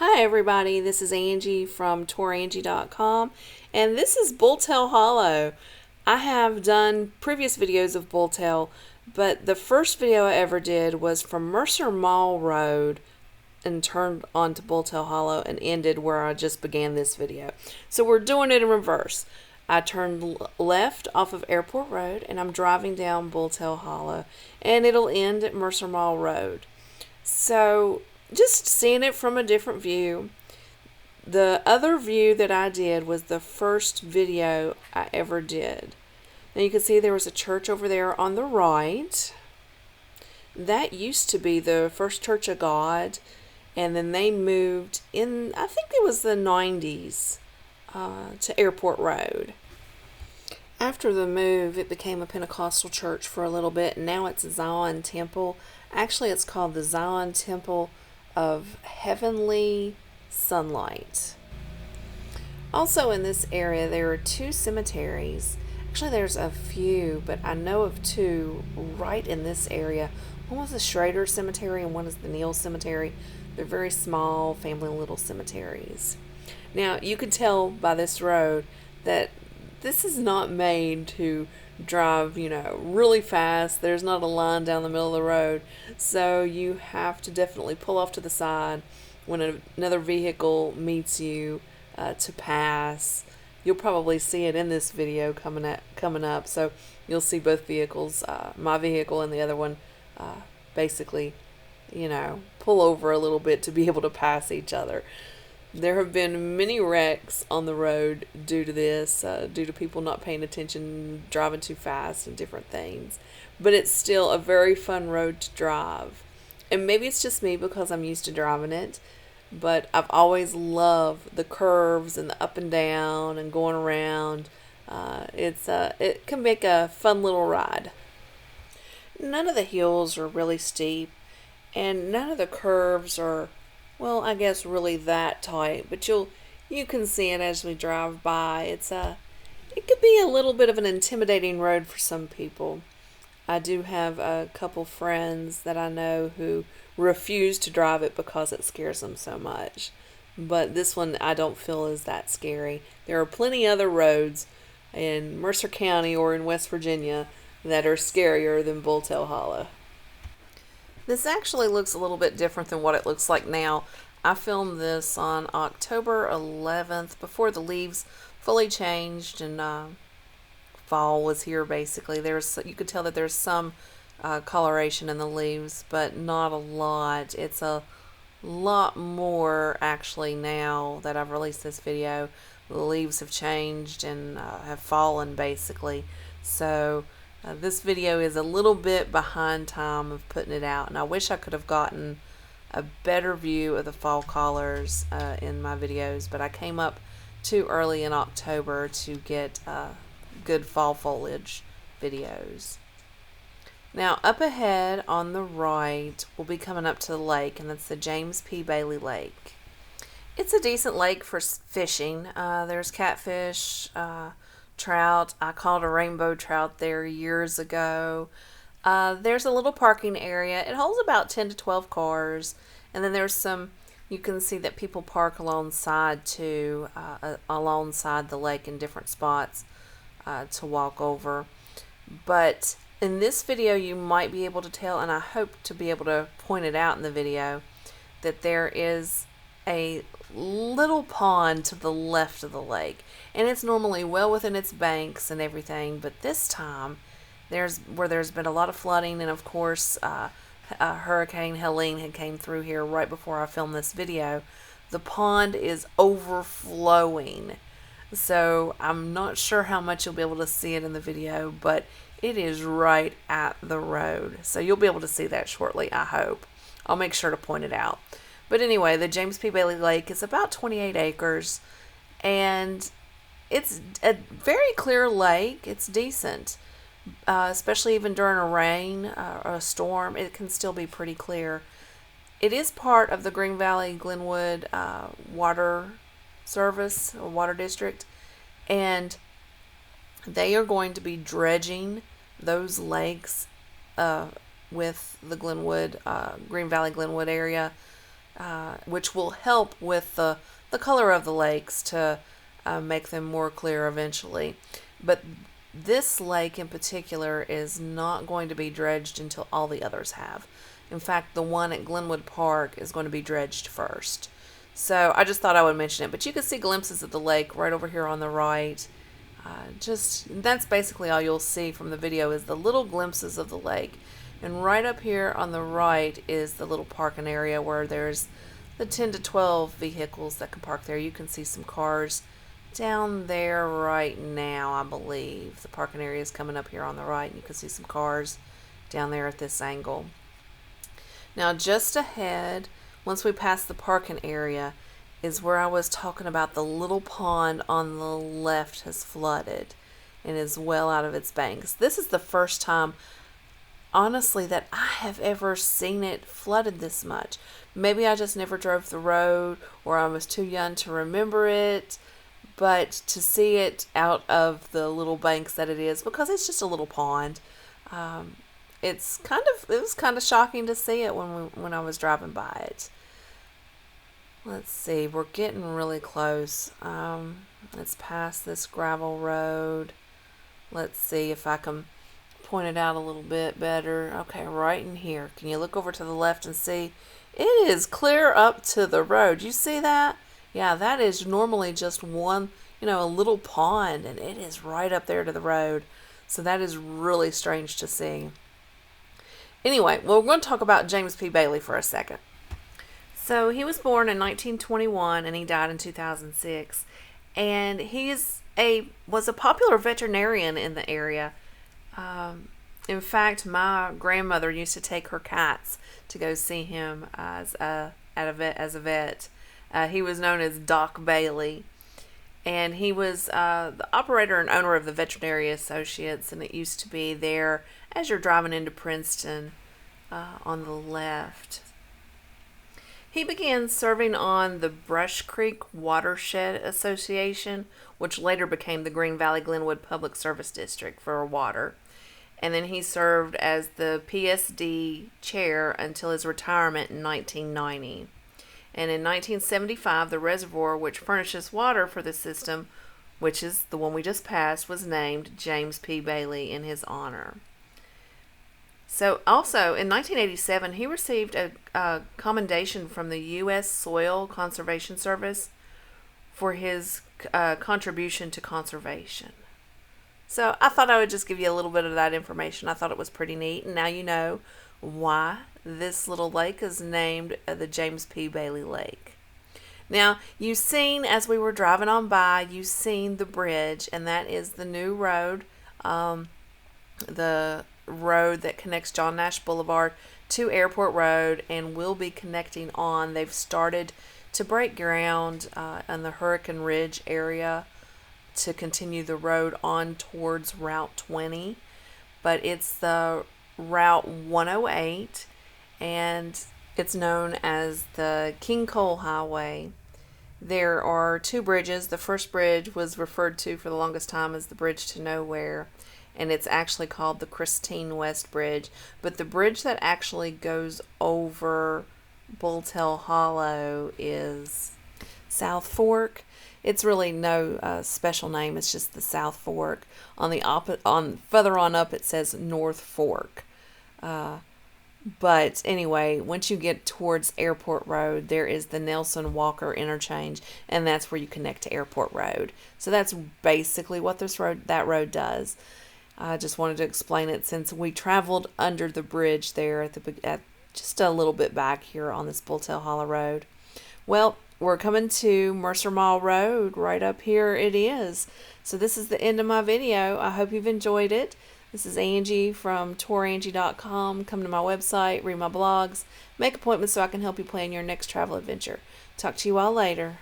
Hi everybody, this is Angie from Tourangie.com, and this is Bulltail Hollow. I have done previous videos of Bulltail, but the first video I ever did was from Mercer Mall Road and turned onto Bulltail Hollow and ended where I just began this video. So we're doing it in reverse. I turned left off of Airport Road and I'm driving down Bulltail Hollow, and it'll end at Mercer Mall Road. So just seeing it from a different view. The other view that I did was the first video I ever did. Now you can see there was a church over there on the right. That used to be the First Church of God, and then they moved in, I think it was the 90s, to Airport Road. After the move, it became a Pentecostal church for a little bit, and now it's Zion Temple. Actually, it's called the Zion Temple of Heavenly Sunlight. Also in this area, there are two cemeteries. Actually, there's a few, but I know of two right in this area. One was the Schrader Cemetery and one is the Neal Cemetery. They're very small, family little cemeteries. Now, you can tell by this road that this is not made to drive, really fast. There's not a line down the middle of the road. So you have to definitely pull off to the side when another vehicle meets you to pass. You'll probably see it in this video coming up. So you'll see both vehicles, my vehicle and the other one, basically, pull over a little bit to be able to pass each other. There have been many wrecks on the road due to this, due to people not paying attention, driving too fast, and different things. But it's still a very fun road to drive. And maybe it's just me because I'm used to driving it, but I've always loved the curves and the up and down and going around. It can make a fun little ride. None of the hills are really steep, and none of the curves are, well, I guess really that tight, but you can see it as we drive by. It could be a little bit of an intimidating road for some people. I do have a couple friends that I know who refuse to drive it because it scares them so much. But this one I don't feel is that scary. There are plenty other roads in Mercer County or in West Virginia that are scarier than Bulltail Hollow. This actually looks a little bit different than what it looks like now. I filmed this on October 11th, before the leaves fully changed and fall was here basically. You could tell that there's some coloration in the leaves, but not a lot. It's a lot more actually now that I've released this video. The leaves have changed and have fallen basically. So this video is a little bit behind time of putting it out, and I wish I could have gotten a better view of the fall colors in my videos, but I came up too early in October to get good fall foliage videos. Now up ahead on the right, we'll be coming up to the lake, and that's the James P. Bailey Lake. It's a decent lake for fishing. There's catfish, trout. I caught a rainbow trout there years ago. There's a little parking area. It holds about 10 to 12 cars, and then there's you can see that people park alongside too, alongside the lake in different spots to walk over. But in this video you might be able to tell, and I hope to be able to point it out in the video, that there is a little pond to the left of the lake, and it's normally well within its banks and everything, but this time there's been a lot of flooding, and of course Hurricane Helene had came through here right before I filmed this video. The pond is overflowing, so I'm not sure how much you'll be able to see it in the video, but it is right at the road, so you'll be able to see that shortly, I hope. I'll make sure to point it out. But anyway, the James P. Bailey Lake is about 28 acres, and it's a very clear lake. It's decent, especially even during a rain or a storm. It can still be pretty clear. It is part of the Green Valley Glenwood Water Service or Water District, and they are going to be dredging those lakes with the Glenwood, Green Valley Glenwood area which will help with the color of the lakes to make them more clear eventually. But this lake in particular is not going to be dredged until all the others have. In fact, the one at Glenwood Park is going to be dredged first. So I just thought I would mention it. But you can see glimpses of the lake right over here on the right. That's basically all you'll see from the video is the little glimpses of the lake. And right up here on the right is the little parking area where there's the 10 to 12 vehicles that can park there. You can see some cars down there right now, I believe. The parking area is coming up here on the right, and you can see some cars down there at this angle. Now, just ahead, once we pass the parking area, is where I was talking about the little pond on the left has flooded and is well out of its banks. This is the first time, honestly, that I have ever seen it flooded this much. Maybe I just never drove the road, or I was too young to remember it. But to see it out of the little banks that it is, because it's just a little pond, it was kind of shocking to see it when I was driving by it. Let's see, we're getting really close. Let's pass this gravel road. Let's see if I can point it out a little bit better. Okay, right in here. Can you look over to the left and see? It is clear up to the road. You see that? Yeah, that is normally just one, a little pond, and it is right up there to the road. So that is really strange to see. Anyway, well, we're going to talk about James P. Bailey for a second. So he was born in 1921 and he died in 2006. And he was a popular veterinarian in the area. In fact, my grandmother used to take her cats to go see him as a vet. He was known as Doc Bailey, and he was the operator and owner of the Veterinary Associates, and it used to be there as you're driving into Princeton on the left. He began serving on the Brush Creek Watershed Association, which later became the Green Valley Glenwood Public Service District for water. And then he served as the PSD chair until his retirement in 1990. And in 1975, the reservoir which furnishes water for the system, which is the one we just passed, was named James P. Bailey in his honor. So also in 1987, he received a commendation from the U.S. Soil Conservation Service for his contribution to conservation. So I thought I would just give you a little bit of that information. I thought it was pretty neat. And now you know why this little lake is named the James P. Bailey Lake. Now, you've seen, as we were driving on by, you've seen the bridge, and that is the new road, the road that connects John Nash Boulevard to Airport Road, and will be connecting on. They've started to break ground in the Hurricane Ridge area to continue the road on towards Route 20, but it's the Route 108, and it's known as the King Cole Highway. There are two bridges. The first bridge was referred to for the longest time as the Bridge to Nowhere, and it's actually called the Christine West Bridge. But the bridge that actually goes over Bulltail Hollow is South Fork. It's really no special name. It's just the South Fork. Further on up, it says North Fork. But anyway, once you get towards Airport Road, there is the Nelson Walker interchange, and that's where you connect to Airport Road. So that's basically what that road does. I just wanted to explain it since we traveled under the bridge there at just a little bit back here on this Bulltail Hollow Road. Well, we're coming to Mercer Mall Road. Right up here it is. So this is the end of my video. I hope you've enjoyed it. This is Angie from Tourangie.com. Come to my website, read my blogs, make appointments so I can help you plan your next travel adventure. Talk to you all later.